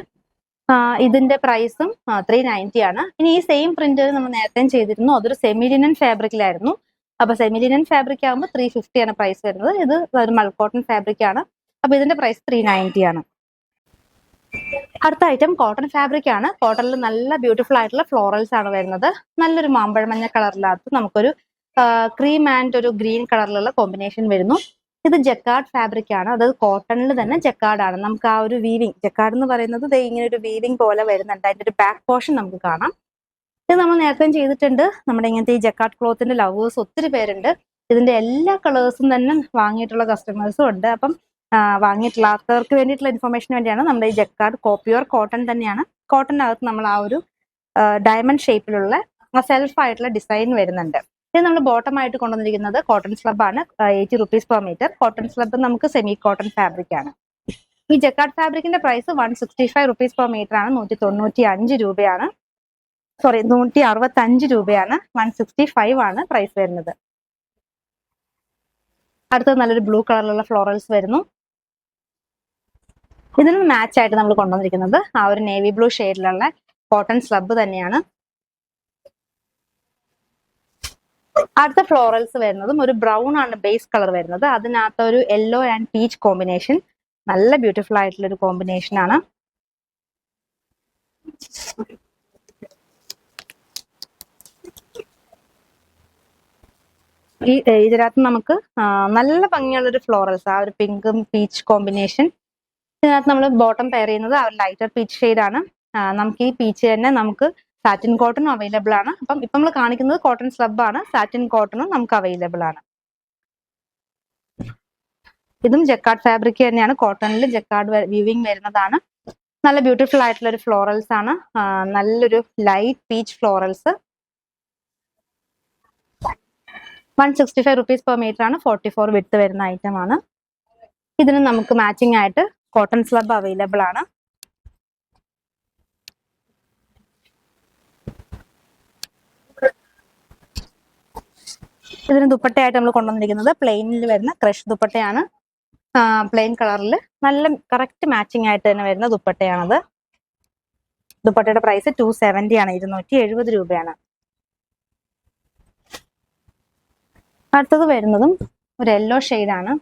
ഇതിന്റെ പ്രൈസും 390 ആണ്. ഇനി ഈ സെയിം പ്രിന്റ് നമ്മൾ നേരത്തെ ചെയ്തിരുന്നു. അതൊരു സെമി ലിനൻ ഫാബ്രിക്കിലായിരുന്നു. അപ്പൊ സെമി ലിനൻ ഫാബ്രിക് ആകുമ്പോൾ 350 ആണ് പ്രൈസ് വരുന്നത്. ഇത് ഒരു മൽക്കോട്ടൺ ഫാബ്രിക് ആണ്. അപ്പൊ ഇതിന്റെ പ്രൈസ് 390 ആണ്. അടുത്ത ഐറ്റം കോട്ടൺ ഫാബ്രിക് ആണ്. കോട്ടണിൽ നല്ല ബ്യൂട്ടിഫുൾ ആയിട്ടുള്ള ഫ്ലോറൽസ് ആണ് വരുന്നത്. നല്ലൊരു മാമ്പഴമഞ്ഞ കളറിനകത്ത് നമുക്കൊരു ക്രീം ആൻഡ് ഒരു ഗ്രീൻ കളറിലുള്ള കോമ്പിനേഷൻ വരുന്നു. ഇത് ജക്കാർഡ് ഫാബ്രിക് ആണ്. അതായത് കോട്ടണിൽ തന്നെ ജക്കാർഡ് ആണ്. നമുക്ക് ആ ഒരു വീവിങ്, ജക്കാർഡ് എന്ന് പറയുന്നത് ഇങ്ങനെ ഒരു വീവിങ് പോലെ വരുന്നുണ്ട്. അതിന്റെ ഒരു ബാക്ക് പോർഷൻ നമുക്ക് കാണാം. ഇത് നമ്മൾ നേരത്തെ ചെയ്തിട്ടുണ്ട്. നമ്മുടെ ഇങ്ങനത്തെ ഈ ജക്കാർഡ് ക്ലോത്തിന്റെ ലവേഴ്സ് ഒത്തിരി പേരുണ്ട്. ഇതിന്റെ എല്ലാ കളേഴ്സും തന്നെ വാങ്ങിയിട്ടുള്ള കസ്റ്റമേഴ്സും ഉണ്ട്. അപ്പം വാങ്ങിയിട്ടില്ലാത്തവർക്ക് വേണ്ടിയിട്ടുള്ള ഇൻഫർമേഷന് വേണ്ടിയാണ് നമ്മുടെ ഈ ജക്കാർഡ് പ്യുവർ കോട്ടൺ തന്നെയാണ്. കോട്ടണിനകത്ത് നമ്മൾ ആ ഒരു ഡയമണ്ട് ഷേപ്പിലുള്ള സെൽഫ് ആയിട്ടുള്ള ഡിസൈൻ വരുന്നുണ്ട്. ഇത് നമ്മൾ ബോട്ടം ആയിട്ട് കൊണ്ടുവന്നിരിക്കുന്നത് കോട്ടൺ സ്ലബ് ആണ്. 80 rupees per meter. Cotton slub നമുക്ക് സെമി കോട്ടൺ ഫാബ്രിക് ആണ്. ഈ jacquard ഫാബ്രിക്കിന്റെ price 165 rupees per meter ആണ്. 195 രൂപയാണ്. 165 രൂപയാണ്. 165 ആണ് പ്രൈസ് വരുന്നത്. അടുത്തത് നല്ലൊരു ബ്ലൂ കളറിലുള്ള ഫ്ലോറൽസ് വരുന്നു. ഇതിന് മാച്ച് ആയിട്ട് നമ്മൾ കൊണ്ടുവന്നിരിക്കുന്നത് ആ ഒരു നേവി ബ്ലൂ ഷെയ്ഡിലുള്ള കോട്ടൺ സ്ലബ് തന്നെയാണ്. അടുത്ത ഫ്ലോറൽസ് വരുന്നതും ഒരു ബ്രൗൺ ആണ് ബേസ് കളർ വരുന്നത്. അതിനകത്ത് ഒരു യെല്ലോ ആൻഡ് പീച്ച് കോമ്പിനേഷൻ. നല്ല ബ്യൂട്ടിഫുൾ ആയിട്ടുള്ള ഒരു കോമ്പിനേഷൻ ആണ്. ഇതിനകത്ത് നമുക്ക് നല്ല ഭംഗിയുള്ള ഒരു ഫ്ലോറൽസ്, ആ ഒരു പിങ്കും പീച്ച് കോമ്പിനേഷൻ. ഇതിനകത്ത് നമ്മൾ ബോട്ടം പെയർ ചെയ്യുന്നത് ആ ഒരു ലൈറ്റർ പീച്ച് ഷെയ്ഡ് ആണ്. നമുക്ക് ഈ പീച്ച് തന്നെ നമുക്ക് സാറ്റിൻ കോട്ടൺ അവൈലബിൾ ആണ്. അപ്പം ഇപ്പം നമ്മൾ കാണിക്കുന്നത് കോട്ടൺ സ്ലബ് ആണ്. സാറ്റിൻ കോട്ടണും നമുക്ക് അവൈലബിൾ ആണ്. ഇതും ജക്കാർഡ് ഫാബ്രിക് തന്നെയാണ്. കോട്ടണിൽ ജക്കാർഡ് വീവിങ് വരുന്നതാണ്. നല്ല ബ്യൂട്ടിഫുൾ ആയിട്ടുള്ള ഒരു ഫ്ലോറൽസ് ആണ്. നല്ലൊരു light peach florals. 165 rupees per meter ആണ്. 44 വിഡ്ത്ത് വരുന്ന ഐറ്റം ആണ്. ഇതിന് നമുക്ക് മാച്ചിങ് ആയിട്ട് കോട്ടൺ സ്ലബ് അവൈലബിൾ ആണ്. ഇതിന് ദുപ്പട്ടയായിട്ട് നമ്മൾ കൊണ്ടുവന്നിരിക്കുന്നത് പ്ലെയിനിൽ വരുന്ന ക്രഷ് ദുപ്പട്ടയാണ്. പ്ലെയിൻ കളറിൽ നല്ല കറക്റ്റ് മാച്ചിങ് ആയിട്ട് തന്നെ വരുന്ന ദുപ്പട്ടയാണത്. ദുപ്പട്ടയുടെ പ്രൈസ് 270 ആണ്. 270 രൂപയാണ്. അടുത്തത് വരുന്നതും ഒരു യെല്ലോ ഷെയ്ഡാണ്.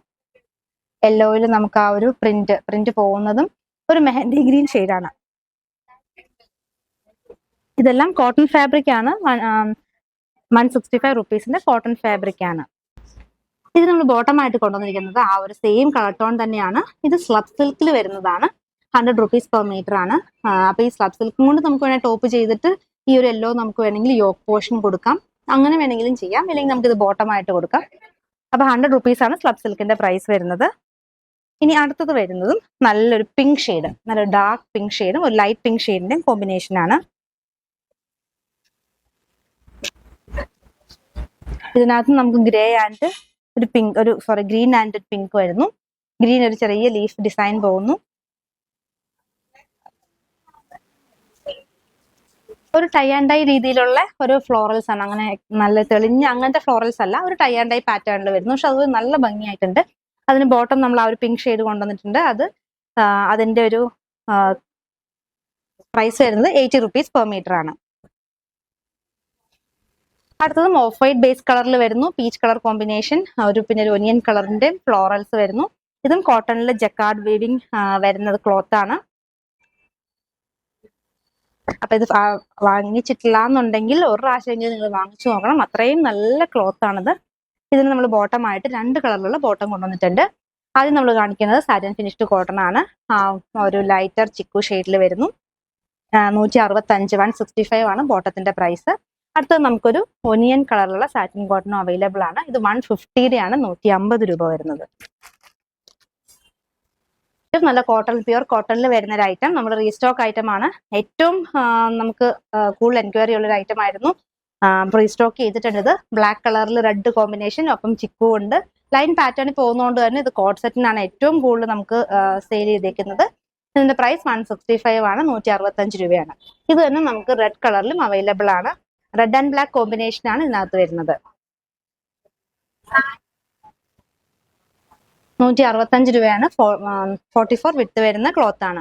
യെല്ലോയിൽ നമുക്ക് ആ ഒരു പ്രിന്റ് പോകുന്നതും ഒരു മെഹന്തി ഗ്രീൻ ഷെയ്ഡാണ്. ഇതെല്ലാം കോട്ടൺ ഫാബ്രിക് ആണ്. 165 റുപ്പീസിന്റെ കോട്ടൺ ഫാബ്രിക് ആണ്. ഇത് നമ്മൾ ബോട്ടം ആയിട്ട് കൊണ്ടുവന്നിരിക്കുന്നത് ആ ഒരു സെയിം കളർ ടോൺ തന്നെയാണ്. ഇത് സ്ലബ് സിൽക്കിൽ വരുന്നതാണ്. 100 rupees per meter ആണ്. അപ്പൊ ഈ സ്ലബ് സിൽക്കും കൊണ്ട് നമുക്ക് വേണമെങ്കിൽ ടോപ്പ് ചെയ്തിട്ട് ഈ ഒരു യെല്ലോ നമുക്ക് വേണമെങ്കിൽ യോക്ക് പോർഷൻ കൊടുക്കാം. അങ്ങനെ വേണമെങ്കിലും ചെയ്യാം. അല്ലെങ്കിൽ നമുക്ക് ഇത് ബോട്ടം ആയിട്ട് കൊടുക്കാം. അപ്പൊ 100 rupees ആണ് സ്ലബ് സിൽക്കിന്റെ പ്രൈസ് വരുന്നത്. ഇനി അടുത്തത് വരുന്നതും നല്ലൊരു പിങ്ക് ഷെയ്ഡ്, നല്ലൊരു ഡാർക്ക് പിങ്ക് ഷെയ്ഡും ഒരു ലൈറ്റ് പിങ്ക് ഷെയ്ഡിന്റെയും കോമ്പിനേഷൻ ആണ്. ഇതിനകത്ത് നമുക്ക് ഗ്രേ ആൻഡ് ഒരു പിങ്ക്, ഗ്രീൻ ആൻഡ് ഒരു പിങ്ക് വരുന്നു. ഗ്രീൻ ഒരു ചെറിയ ലീഫ് ഡിസൈൻ പോകുന്നു. ഒരു ടൈ ആൻഡ് ഡൈ രീതിയിലുള്ള ഒരു ഫ്ലോറൽസ് ആണ്. അങ്ങനെ നല്ല തെളിഞ്ഞ അങ്ങനത്തെ ഫ്ലോറൽസ് അല്ല, ഒരു ടൈ ആൻഡ് ഡൈ പാറ്റേണിൽ വരുന്നു. പക്ഷെ അത് നല്ല ഭംഗിയായിട്ടുണ്ട്. അതിന് ബോട്ടം നമ്മൾ ആ ഒരു പിങ്ക് ഷെയ്ഡ് കൊണ്ടുവന്നിട്ടുണ്ട്. അതിന്റെ ഒരു പ്രൈസ് വരുന്നത് 80 rupees per meter ആണ്. അടുത്തതും ഓഫ് വൈറ്റ് ബേസ് കളറിൽ വരുന്നു. പീച്ച് കളർ കോമ്പിനേഷൻ, പിന്നെ ഒരു ഒനിയൻ കളറിന്റെ ഫ്ലോറൽസ് വരുന്നു. ഇതും കോട്ടണിൽ ജക്കാർഡ് വീവിങ് വരുന്നത് ക്ലോത്ത് ആണ്. അപ്പൊ ഇത് വാങ്ങിച്ചിട്ടില്ല എന്നുണ്ടെങ്കിൽ ഒരു പ്രാവശ്യമെങ്കിലും നിങ്ങൾ വാങ്ങിച്ചു നോക്കണം. അത്രയും നല്ല ക്ലോത്ത് ആണിത്. ഇതിന് നമ്മൾ ബോട്ടമായിട്ട് 2 കളറിലുള്ള ബോട്ടം കൊണ്ടുവന്നിട്ടുണ്ട്. ആദ്യം നമ്മൾ കാണിക്കുന്നത് സാറ്റിൻ ഫിനിഷ്ഡ് കോട്ടൺ ആണ്. ഒരു ലൈറ്റർ ചിക്കു ഷെയ്ഡിൽ വരുന്നു. 165 165 ആണ് ബോട്ടത്തിന്റെ പ്രൈസ്. അടുത്തത് നമുക്കൊരു ഒനിയൻ കളറിലുള്ള സാറ്റിൻ കോട്ടണും അവൈലബിൾ ആണ്. ഇത് 150 ആണ് 150 രൂപ വരുന്നത്. നല്ല കോട്ടൺ, പ്യുർ കോട്ടണിൽ വരുന്ന ഒരു ഐറ്റം, നമ്മുടെ റീസ്റ്റോക്ക് ഐറ്റം ആണ്. ഏറ്റവും നമുക്ക് കൂടുതൽ എൻക്വയറി ഉള്ള ഒരു ഐറ്റം ആയിരുന്നു. റീസ്റ്റോക്ക് ചെയ്തിട്ടുണ്ട്. ഇത് ബ്ലാക്ക് കളറിൽ റെഡ് കോമ്പിനേഷൻ, ഒപ്പം ചിക്കു ഉണ്ട്. ലൈൻ പാറ്റേണിൽ പോകുന്നതുകൊണ്ട് തന്നെ ഇത് കോട്ട് സെറ്റിനാണ് ഏറ്റവും കൂടുതൽ നമുക്ക് സെയിൽ ചെയ്തേക്കുന്നത്. ഇതിന്റെ പ്രൈസ് 165 ആണ് 165 രൂപയാണ്. ഇത് തന്നെ നമുക്ക് റെഡ് കളറിലും അവൈലബിൾ ആണ്. റെഡ് ആൻഡ് ബ്ലാക്ക് കോമ്പിനേഷൻ ആണ് ഇതിനകത്ത് വരുന്നത്. 165 രൂപയാണ്. 44 വിട്ട് വരുന്ന ക്ലോത്ത് ആണ്.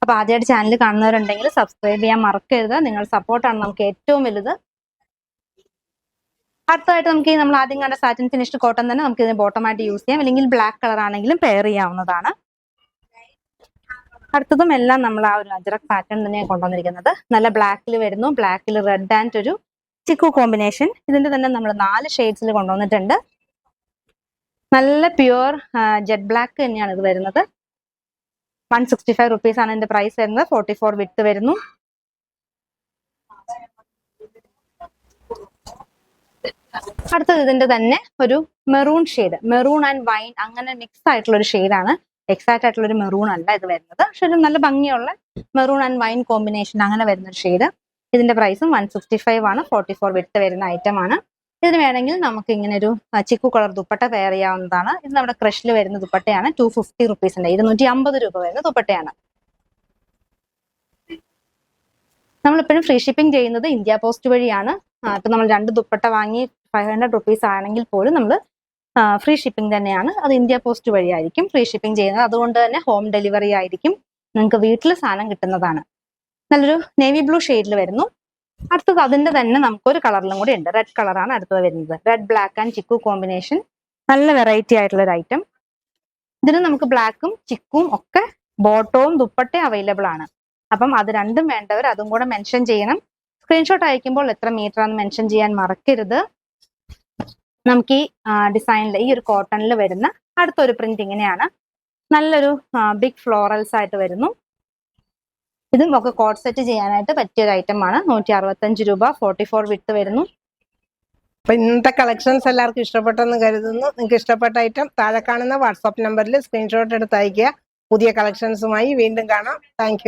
അപ്പൊ ആദ്യമായിട്ട് ചാനൽ കാണുന്നവരുണ്ടെങ്കിൽ സബ്സ്ക്രൈബ് ചെയ്യാൻ മറക്കരുത്. നിങ്ങൾ സപ്പോർട്ടാണ് നമുക്ക് ഏറ്റവും വലുത്. അടുത്തതായിട്ട് നമുക്ക് നമ്മൾ ആദ്യം കണ്ട സാറ്റിൻ ഫിനിഷ്ഡ് കോട്ടൺ തന്നെ നമുക്ക് ഇതിന് ബോട്ടമായിട്ട് യൂസ് ചെയ്യാം, അല്ലെങ്കിൽ ബ്ലാക്ക് കളർ ആണെങ്കിലും പെയർ ചെയ്യാവുന്നതാണ്. അടുത്തതും എല്ലാം നമ്മൾ ആ ഒരു അജ്രക് പാറ്റേൺ തന്നെയാണ് കൊണ്ടുവന്നിരിക്കുന്നത്. നല്ല ബ്ലാക്കിൽ വരുന്നു, ബ്ലാക്കിൽ റെഡ് ആൻഡ് ഒരു ചിക്കു കോമ്പിനേഷൻ. ഇതിന്റെ തന്നെ നമ്മൾ 4 ഷെയ്ഡ്സിൽ കൊണ്ടുവന്നിട്ടുണ്ട്. നല്ല പ്യുവർ ജെറ്റ് ബ്ലാക്ക് തന്നെയാണ് ഇത് വരുന്നത്. 165 റുപ്പീസ് ആണ് ഇതിന്റെ പ്രൈസ് വരുന്നത്. 44 വിട്ട് വരുന്നു. അടുത്തത് ഇതിന്റെ തന്നെ ഒരു maroon shade, maroon and wine അങ്ങനെ മിക്സ് ആയിട്ടുള്ള ഒരു ഷെയ്ഡാണ്. എക്സാക്ട് ആയിട്ടുള്ള ഒരു മെറൂൺ അല്ല ഇത് വരുന്നത്, പക്ഷെ ഒരു നല്ല ഭംഗിയുള്ള മെറൂൺ ആൻഡ് വൈൻ കോമ്പിനേഷൻ അങ്ങനെ വരുന്ന ഒരു ഷെയ്ഡ്. ഇതിന്റെ പ്രൈസും 165 ആണ്. 44 വിട്ട് വരുന്ന ഐറ്റം ആണ്. ഇതിന് വേണമെങ്കിൽ നമുക്ക് ഇങ്ങനെ ഒരു ചിക്കു കളർ ദുപ്പട്ട പെയർ ചെയ്യാവുന്നതാണ്. ഇത് നമ്മുടെ ക്രഷിൽ വരുന്ന ദുപ്പട്ടയാണ്. 250 റുപ്പീസിന്റെ 250 രൂപ വരുന്ന ദുപ്പട്ടയാണ്. നമ്മളിപ്പോഴും ഫ്രീ ഷിപ്പിംഗ് ചെയ്യുന്നത് ഇന്ത്യ പോസ്റ്റ് വഴിയാണ്. ഇപ്പൊ നമ്മൾ 2 ദുപ്പട്ട വാങ്ങി 500 റുപ്പീസ് ആണെങ്കിൽ പോലും നമ്മൾ ഫ്രീ ഷിപ്പിംഗ് തന്നെയാണ്. അത് ഇന്ത്യ പോസ്റ്റ് വഴിയായിരിക്കും ഫ്രീ ഷിപ്പിംഗ് ചെയ്യുന്നത്. അതുകൊണ്ട് തന്നെ ഹോം ഡെലിവറി ആയിരിക്കും. നിങ്ങൾക്ക് വീട്ടിൽ സാധനം കിട്ടുന്നതാണ്. നല്ലൊരു നേവി ബ്ലൂ ഷെയ്ഡിൽ വരുന്നു. അടുത്തത് അതിന്റെ തന്നെ നമുക്കൊരു കളറിലും കൂടി ഉണ്ട്. റെഡ് കളറാണ് അടുത്തത് വരുന്നത്. Red black and chikoo combination. നല്ല വെറൈറ്റി ആയിട്ടുള്ള ഒരു ഐറ്റം. ഇതിന് നമുക്ക് ബ്ലാക്കും ചിക്കും ഒക്കെ ബോട്ടവും ദുപ്പട്ടയും അവൈലബിൾ ആണ്. അപ്പം അത് രണ്ടും വേണ്ടവർ അതും കൂടെ മെൻഷൻ ചെയ്യണം. സ്ക്രീൻഷോട്ട് അയക്കുമ്പോൾ എത്ര മീറ്റർ ആണെന്ന് മെൻഷൻ ചെയ്യാൻ മറക്കരുത്. നമുക്ക് ഈ ഡിസൈനിൽ ഈ ഒരു കോട്ടണിൽ വരുന്ന അടുത്തൊരു പ്രിന്റ് ഇങ്ങനെയാണ്. നല്ലൊരു ബിഗ് ഫ്ലോറൽസ് ആയിട്ട് വരുന്നു. ഇതും ഒക്കെ കോട്ട് സെറ്റ് ചെയ്യാനായിട്ട് പറ്റിയ ഒരു ഐറ്റം ആണ്. 165 രൂപ. 44 വിട്ട് വരുന്നു. അപ്പൊ ഇന്നത്തെ കളക്ഷൻസ് എല്ലാവർക്കും ഇഷ്ടപ്പെട്ടെന്ന് കരുതുന്നു. നിങ്ങൾക്ക് ഇഷ്ടപ്പെട്ട ഐറ്റം താഴെ കാണുന്ന വാട്സാപ്പ് നമ്പറിൽ സ്ക്രീൻഷോട്ട് എടുത്ത് അയക്കുക. പുതിയ കളക്ഷൻസുമായി വീണ്ടും കാണാം. താങ്ക്